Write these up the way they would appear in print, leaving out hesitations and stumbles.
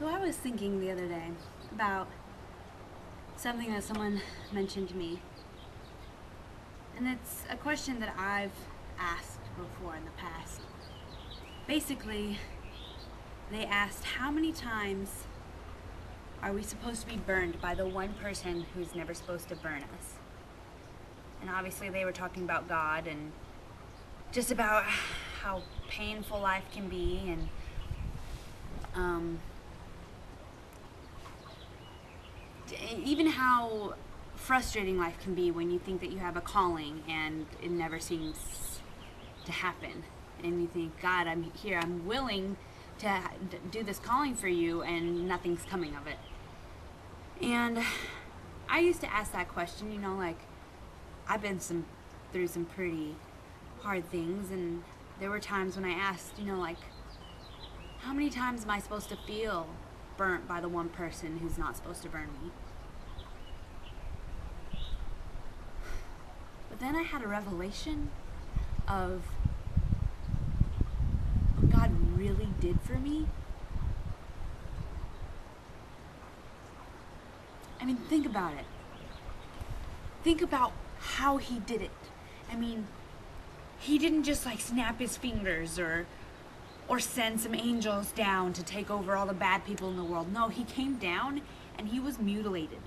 So I was thinking the other day about something that someone mentioned to me. And it's a question that I've asked before in the past. Basically, they asked, how many times are we supposed to be burned by the one person who's never supposed to burn us? And obviously they were talking about God and just about how painful life can be, and even how frustrating life can be when you think that you have a calling and it never seems to happen. And you think, God, I'm here, I'm willing to do this calling for you, and nothing's coming of it. And I used to ask that question, like, I've been through some pretty hard things, and there were times when I asked, like, how many times am I supposed to feel burnt by the one person who's not supposed to burn me? But then I had a revelation of what God really did for me. I mean, think about it. Think about how he did it. I mean, he didn't just snap his fingers or send some angels down to take over all the bad people in the world. No, he came down and he was mutilated.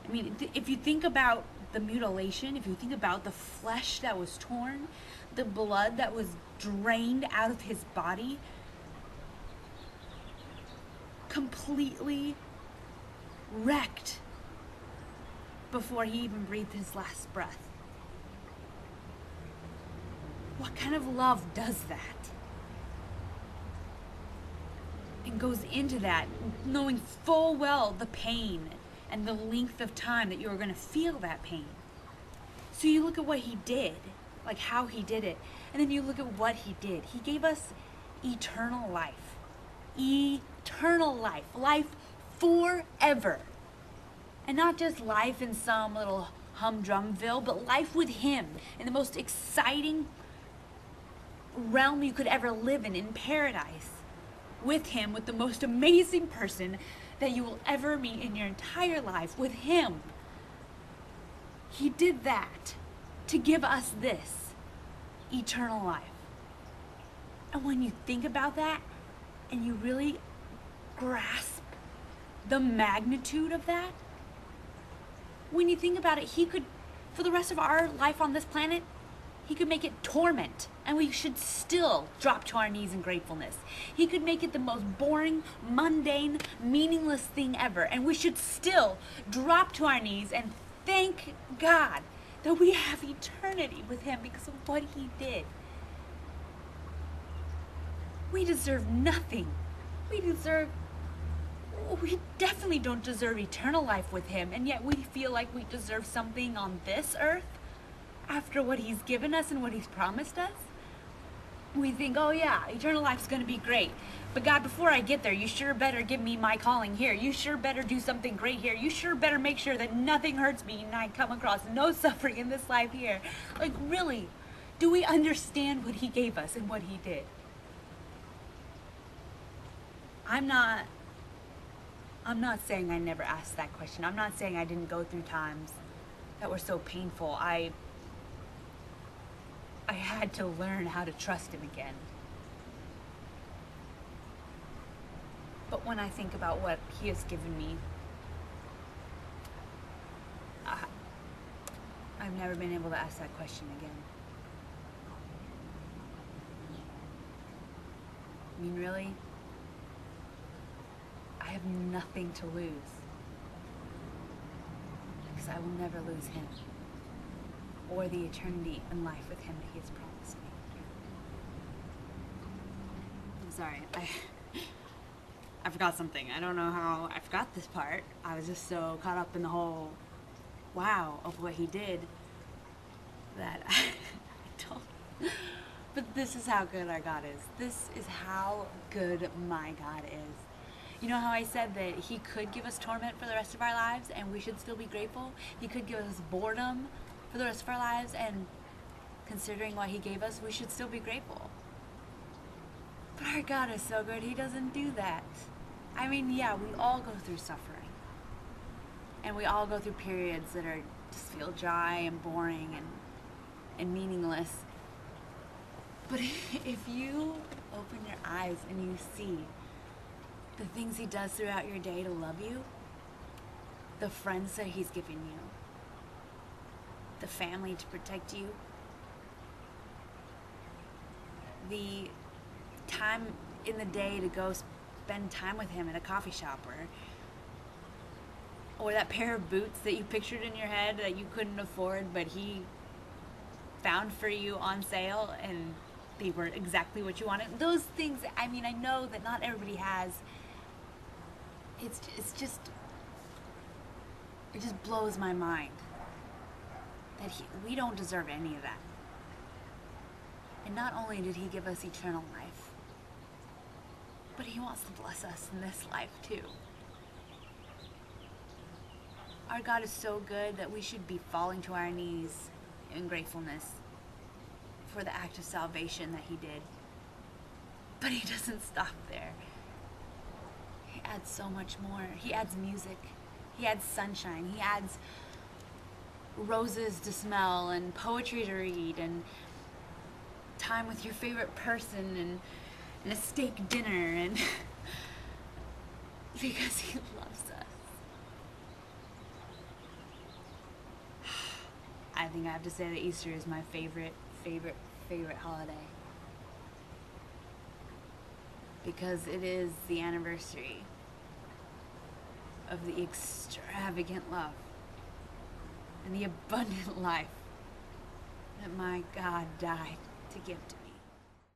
I mean, if you think about the mutilation, if you think about the flesh that was torn, the blood that was drained out of his body, completely wrecked before he even breathed his last breath. What kind of love does that? And goes into that knowing full well the pain and the length of time that you're going to feel that pain. So you look at what he did, how he did it, and then you look at what he did. He gave us eternal life. Eternal life. Life forever. And not just life in some little humdrumville, but life with him in the most exciting realm you could ever live in paradise. With him, with the most amazing person that you will ever meet in your entire life, with him. He did that to give us this eternal life. And when you think about that and you really grasp the magnitude of that, when you think about it, he could, for the rest of our life on this planet, he could make it torment, and we should still drop to our knees in gratefulness. He could make it the most boring, mundane, meaningless thing ever, and we should still drop to our knees and thank God that we have eternity with him because of what he did. We deserve nothing. We definitely don't deserve eternal life with him, and yet we feel like we deserve something on this earth. After what he's given us and what he's promised us, we think, oh yeah, eternal life's going to be great. But God, before I get there, you sure better give me my calling here. You sure better do something great here. You sure better make sure that nothing hurts me and I come across no suffering in this life here. Really, do we understand what he gave us and what he did? I'm not saying I never asked that question. I'm not saying I didn't go through times that were so painful. I had to learn how to trust him again. But when I think about what he has given me, I've never been able to ask that question again. I mean, really, I have nothing to lose because I will never lose him or the eternity and life with him that he has promised me. I'm sorry, I forgot something. I don't know how I forgot this part. I was just so caught up in the whole wow of what he did that I don't. But this is how good our God is. This is how good my God is. You know how I said that he could give us torment for the rest of our lives and we should still be grateful? He could give us boredom for the rest of our lives, and considering what he gave us, we should still be grateful. But our God is so good, he doesn't do that. I mean, yeah, we all go through suffering. And we all go through periods that are just feel dry and boring and meaningless. But if you open your eyes and you see the things he does throughout your day to love you, the friends that he's given you, the family to protect you, the time in the day to go spend time with him at a coffee shop, or that pair of boots that you pictured in your head that you couldn't afford, but he found for you on sale and they were exactly what you wanted. Those things, I mean, I know that not everybody has. It just blows my mind that we don't deserve any of that. And not only did he give us eternal life, but he wants to bless us in this life too. Our God is so good that we should be falling to our knees in gratefulness for the act of salvation that he did. But he doesn't stop there. He adds so much more. He adds music. He adds sunshine. He adds roses to smell and poetry to read and time with your favorite person and a steak dinner and because he loves us. I think I have to say that Easter is my favorite holiday. Because it is the anniversary of the extravagant love and the abundant life that my God died to give to